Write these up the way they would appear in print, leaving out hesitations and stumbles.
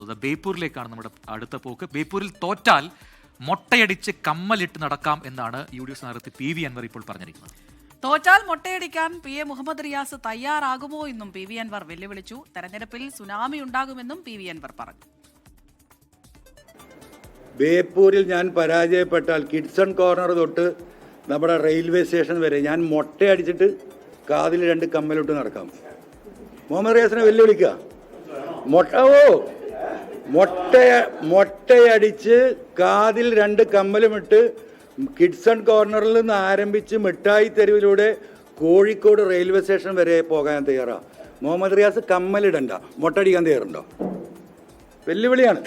പോകുന്നത്. ബേപ്പൂരിലേക്കാണ് നമ്മുടെ അടുത്ത പോക്ക്. ബേപ്പൂരിൽ തോറ്റാൽ മൊട്ടയടിച്ച് കമ്മലിട്ട് നടക്കാം എന്നാണ് UDF സ്ഥാനാർത്ഥി PV അൻവർ ഇപ്പോൾ പറഞ്ഞിരിക്കുന്നത്. തോറ്റാൽ മൊട്ടയടിക്കാൻ PA മുഹമ്മദ് റിയാസ് തയ്യാറാകുമോ എന്നും PV അൻവർ വെല്ലുവിളിച്ചു. തെരഞ്ഞെടുപ്പിൽ സുനാമി ഉണ്ടാകുമെന്നും PV അൻവർ പറഞ്ഞു. ബേപ്പൂരിൽ ഞാൻ പരാജയപ്പെട്ടാൽ കിഡ്സൺ കോർണർ തൊട്ട് നമ്മുടെ റെയിൽവേ സ്റ്റേഷൻ വരെ ഞാൻ മൊട്ടയടിച്ചിട്ട് കാതിൽ 2 കമ്മലിട്ട് നടക്കാം. മുഹമ്മദ് റിയാസിനെ വെല്ലുവിളിക്കുക. മൊട്ടയടിച്ച് കാതിൽ 2 കമ്മലുമിട്ട് കിഡ്സൺ കോർണറിൽ നിന്ന് ആരംഭിച്ച് മിഠായി തെരുവിലൂടെ കോഴിക്കോട് റെയിൽവേ സ്റ്റേഷൻ വരെ പോകാൻ തയ്യാറാണ്. മുഹമ്മദ് റിയാസ് കമ്മലിടണ്ട, മൊട്ടടിക്കാൻ തയ്യാറുണ്ടോ? വെല്ലുവിളിയാണ്.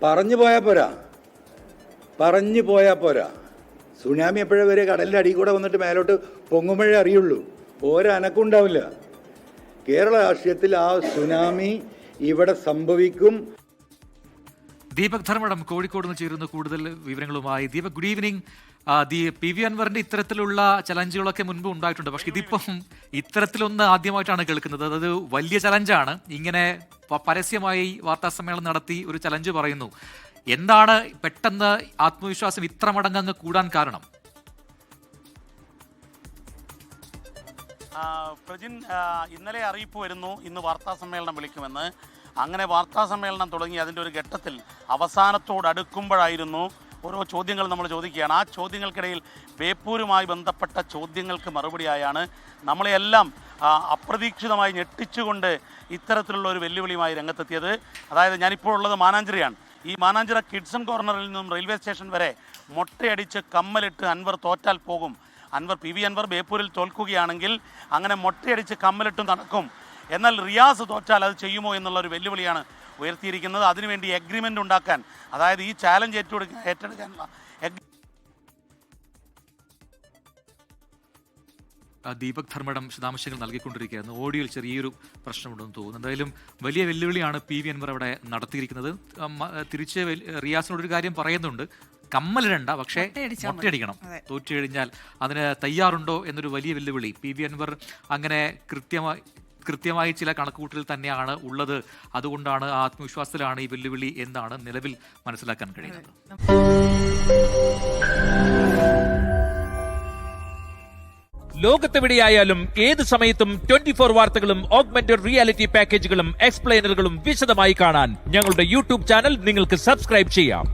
പറഞ്ഞു പോയാൽ പോരാ. സുനാമി എപ്പോഴും വരെ കടലിൻ്റെ അടിയിൽ കൂടെ വന്നിട്ട് മേലോട്ട് പൊങ്ങുമ്പോഴേ അറിയുള്ളൂ. ഒരനക്കം ഉണ്ടാവില്ല. കേരള രാഷ്ട്രീയത്തിൽ ആ സുനാമി ഇവിടെ സംഭവിക്കും. ദീപക് ധർമ്മടം കോഴിക്കോട് നിന്ന് ചേരുന്ന കൂടുതൽ വിവരങ്ങളുമായി. Deepak, good evening. PV അൻവറിന്റെ ഇത്തരത്തിലുള്ള ചലഞ്ചുകളൊക്കെ മുൻപ് ഉണ്ടായിട്ടുണ്ട്, പക്ഷെ ഇതിപ്പം ഇത്തരത്തിലൊന്ന് ആദ്യമായിട്ടാണ് കേൾക്കുന്നത്. അതായത് വലിയ ചലഞ്ചാണ്. ഇങ്ങനെ പരസ്യമായി വാർത്താസമ്മേളനം നടത്തി ഒരു ചലഞ്ച് പറയുന്നു. എന്താണ് പെട്ടെന്ന് ആത്മവിശ്വാസം ഇത്ര മടങ്ങ് കൂടാൻ കാരണം? പ്രജിൻ, ഇന്നലെ അറിയിപ്പ് വരുന്നു ഇന്ന് വാർത്താ സമ്മേളനം വിളിക്കുമെന്ന്. അങ്ങനെ വാർത്താ സമ്മേളനം തുടങ്ങി അതിൻ്റെ ഒരു ഘട്ടത്തിൽ അവസാനത്തോടടുക്കുമ്പോഴായിരുന്നു ഓരോ ചോദ്യങ്ങൾ നമ്മൾ ചോദിക്കുകയാണ്. ആ ചോദ്യങ്ങൾക്കിടയിൽ ബേപ്പൂരുമായി ബന്ധപ്പെട്ട ചോദ്യങ്ങൾക്ക് മറുപടിയായാണ് നമ്മളെയെല്ലാം അപ്രതീക്ഷിതമായി ഞെട്ടിച്ചുകൊണ്ട് ഇത്തരത്തിലുള്ള ഒരു വെല്ലുവിളിയുമായി രംഗത്തെത്തിയത്. അതായത് ഞാനിപ്പോൾ ഉള്ളത് മാനാഞ്ചിറയാണ്. ഈ മാനാഞ്ചിറ കിഡ്സൺ കോർണറിൽ നിന്നും റെയിൽവേ സ്റ്റേഷൻ വരെ മൊട്ടയടിച്ച് കമ്മലിട്ട് അൻവർ തോറ്റാൽ പോകും. PV അൻവർ ബേപ്പൂരിൽ തോൽക്കുകയാണെങ്കിൽ അങ്ങനെ മൊട്ടയടിച്ച് കമ്മലിട്ട് നടക്കും. എന്നാൽ റിയാസ് തോറ്റാൽ അത് ചെയ്യുമോ എന്നുള്ളൊരു വെല്ലുവിളിയാണ് ഉയർത്തിയിരിക്കുന്നത്. അതിനുവേണ്ടി എഗ്രിമെൻ്റ് ഉണ്ടാക്കാൻ, അതായത് ഈ ചാലഞ്ച് ഏറ്റെടുക്കാനുള്ള ദീപക് ധർമ്മടം വിശദാംശങ്ങൾ നൽകിക്കൊണ്ടിരിക്കുകയായിരുന്നു. ഓഡിയോയിൽ ചെറിയൊരു പ്രശ്നമുണ്ടെന്ന് തോന്നുന്നു. എന്തായാലും വലിയ വെല്ലുവിളിയാണ് PV അൻവർ അവിടെ നടത്തിയിരിക്കുന്നത്. തിരിച്ച് റിയാസിനോടൊരു കാര്യം പറയുന്നുണ്ട്, കമ്മലിടണ്ട, പക്ഷേ മൊട്ടയടിക്കണം. തോറ്റു കഴിഞ്ഞാൽ അതിന് തയ്യാറുണ്ടോ എന്നൊരു വലിയ വെല്ലുവിളി. PV അൻവർ അങ്ങനെ കൃത്യമായി ചില കണക്കുകൂട്ടൽ തന്നെയാണ് ഉള്ളത്. അതുകൊണ്ടാണ് ആത്മവിശ്വാസത്തിലാണ് ഈ വെല്ലുവിളി എന്നാണ് നിലവിൽ മനസ്സിലാക്കാൻ കഴിയുന്നത്. ലോകത്തെവിടെയായാലും ഏത് സമയത്തും 24 വാർത്തകളും ഓഗ്മെന്റഡ് റിയാലിറ്റി പാക്കേജുകളും എക്സ്പ്ലെയിനറുകളും വിശദമായി കാണാൻ ഞങ്ങളുടെ YouTube ചാനൽ നിങ്ങൾക്ക് സബ്സ്ക്രൈബ് ചെയ്യാം.